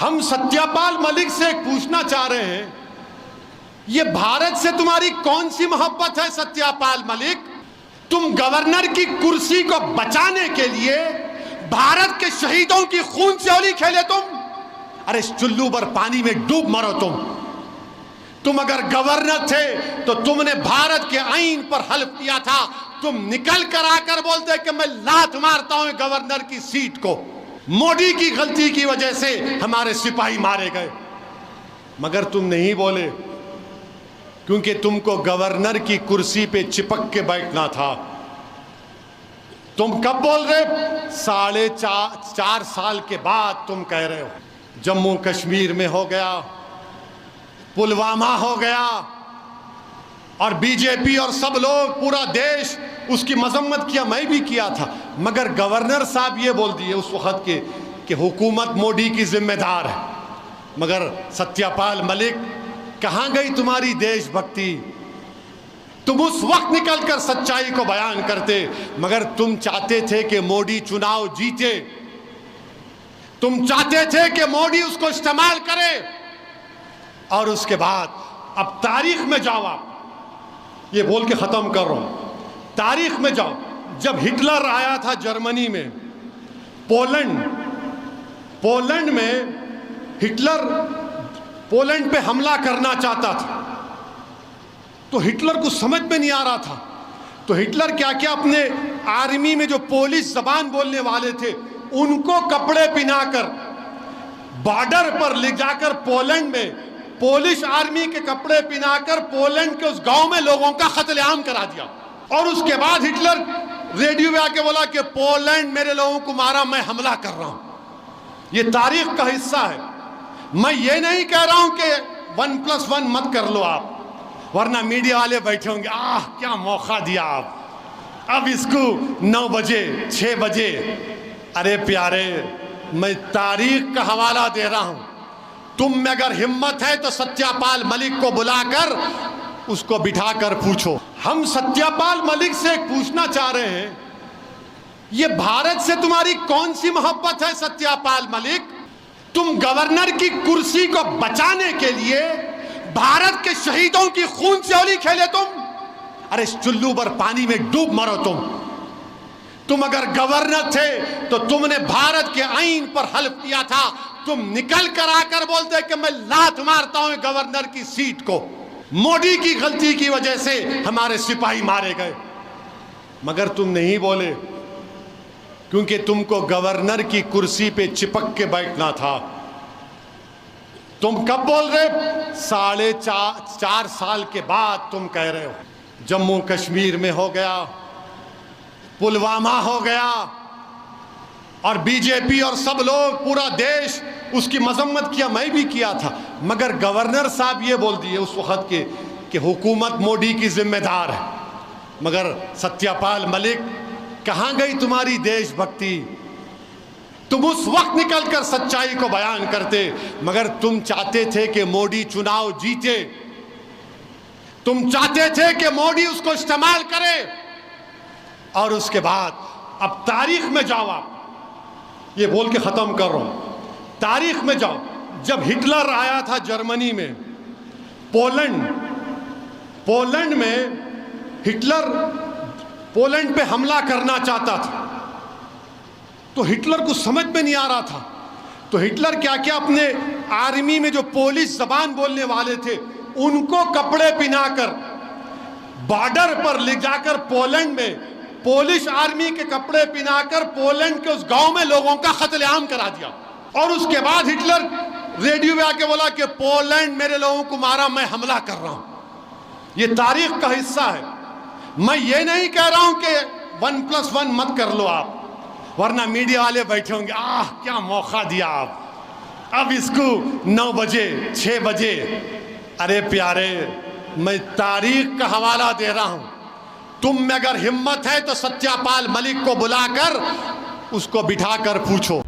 हम सत्यपाल मलिक से एक पूछना चाह रहे हैं, ये भारत से तुम्हारी कौन सी मोहब्बत है सत्यपाल मलिक? तुम गवर्नर की कुर्सी को बचाने के लिए भारत के शहीदों की खून से होली खेले तुम। अरे चुल्लू भर पानी में डूब मरो तुम अगर गवर्नर थे तो तुमने भारत के आईन पर हल्फ किया था। तुम निकल कर आकर बोलते कि मैं लात मारता हूं गवर्नर की सीट को। मोदी की गलती की वजह से हमारे सिपाही मारे गए, मगर तुम नहीं बोले क्योंकि तुमको गवर्नर की कुर्सी पे चिपक के बैठना था। तुम कब बोल रहे? 4.5 साल के बाद तुम कह रहे हो। जम्मू कश्मीर में हो गया, पुलवामा हो गया, और बीजेपी और सब लोग पूरा देश उसकी मजम्मत किया, मैं भी किया था, मगर गवर्नर साहब ये बोल दिए उस वक्त के कि हुकूमत मोदी की जिम्मेदार है। मगर सत्यपाल मलिक, कहां गई तुम्हारी देशभक्ति? तुम उस वक्त निकलकर सच्चाई को बयान करते, मगर तुम चाहते थे कि मोदी चुनाव जीते, तुम चाहते थे कि मोदी उसको इस्तेमाल करे। और उसके बाद अब तारीख में जाओ, आप ये बोल के खत्म कर रहा हूं, तारीख में जाओ। जब हिटलर आया था जर्मनी में, पोलैंड में हिटलर पोलैंड पे हमला करना चाहता था, तो हिटलर को समझ में नहीं आ रहा था। तो हिटलर क्या क्या अपने आर्मी में जो पोलिश जबान बोलने वाले थे उनको कपड़े पहनाकर बॉर्डर पर ले जाकर पोलैंड में पोलिश आर्मी के कपड़े पहनाकर पोलैंड के उस गांव में लोगों का कत्लेआम करा दिया। और उसके बाद हिटलर रेडियो में आके बोला कि पोलैंड मेरे लोगों को मारा, मैं हमला कर रहा हूं। ये तारीख का हिस्सा है। मैं ये नहीं कह रहा हूं कि 1+1 मत कर लो आप, वरना मीडिया वाले बैठे होंगे, आह क्या मौका दिया आप, अब इसको 9 बजे 6 बजे। अरे प्यारे, मैं तारीख का हवाला दे रहा हूं। तुम में अगर हिम्मत है तो सत्यपाल मलिक को बुलाकर उसको बिठाकर पूछो। हम सत्यपाल मलिक से एक पूछना चाह रहे हैं, ये भारत से तुम्हारी कौन सी मोहब्बत है सत्यपाल मलिक? तुम गवर्नर की कुर्सी को बचाने के लिए भारत के शहीदों की खून से होली खेले तुम। अरे चुल्लू भर पानी में डूब मरो तुम अगर गवर्नर थे तो तुमने भारत के आईन पर हल्फ किया था। तुम निकल कर आकर बोलते कि मैं लात मारता हूं गवर्नर की सीट को। मोदी की गलती की वजह से हमारे सिपाही मारे गए, मगर तुम नहीं बोले क्योंकि तुमको गवर्नर की कुर्सी पे चिपक के बैठना था। तुम कब बोल रहे? 4.5 साल के बाद तुम कह रहे हो। जम्मू कश्मीर में हो गया, पुलवामा हो गया, और बीजेपी और सब लोग पूरा देश उसकी मजम्मत किया, मैं भी किया था, मगर गवर्नर साहब ये बोल दिए उस वक्त के कि हुकूमत मोदी की जिम्मेदार है। मगर सत्यपाल मलिक, कहां गई तुम्हारी देशभक्ति? तुम उस वक्त निकलकर सच्चाई को बयान करते, मगर तुम चाहते थे कि मोदी चुनाव जीते, तुम चाहते थे कि मोदी उसको इस्तेमाल करे। और उसके बाद अब तारीख में जाओ, आप ये बोल के खत्म कर रहा हूं, तारीख में जाओ। जब हिटलर आया था जर्मनी में, पोलैंड में हिटलर पोलैंड पे हमला करना चाहता था, तो हिटलर को समझ में नहीं आ रहा था। तो हिटलर क्या क्या अपने आर्मी में जो पोलिश जबान बोलने वाले थे उनको कपड़े पहनाकर बॉर्डर पर ले जाकर पोलैंड में पोलिश आर्मी के कपड़े पहनाकर पोलैंड के उस गांव में लोगों का कत्लेआम करा दिया। और उसके बाद हिटलर रेडियो में आके बोला कि पोलैंड मेरे लोगों को मारा, मैं हमला कर रहा हूं। ये तारीख का हिस्सा है। मैं ये नहीं कह रहा हूं कि 1+1 मत कर लो आप, वरना मीडिया वाले बैठे होंगे, आह क्या मौका दिया आप, अब इसको 9 बजे 6 बजे। अरे प्यारे, मैं तारीख का हवाला दे रहा हूं। तुम में अगर हिम्मत है तो सत्यपाल मलिक को बुलाकर उसको बिठाकर पूछो।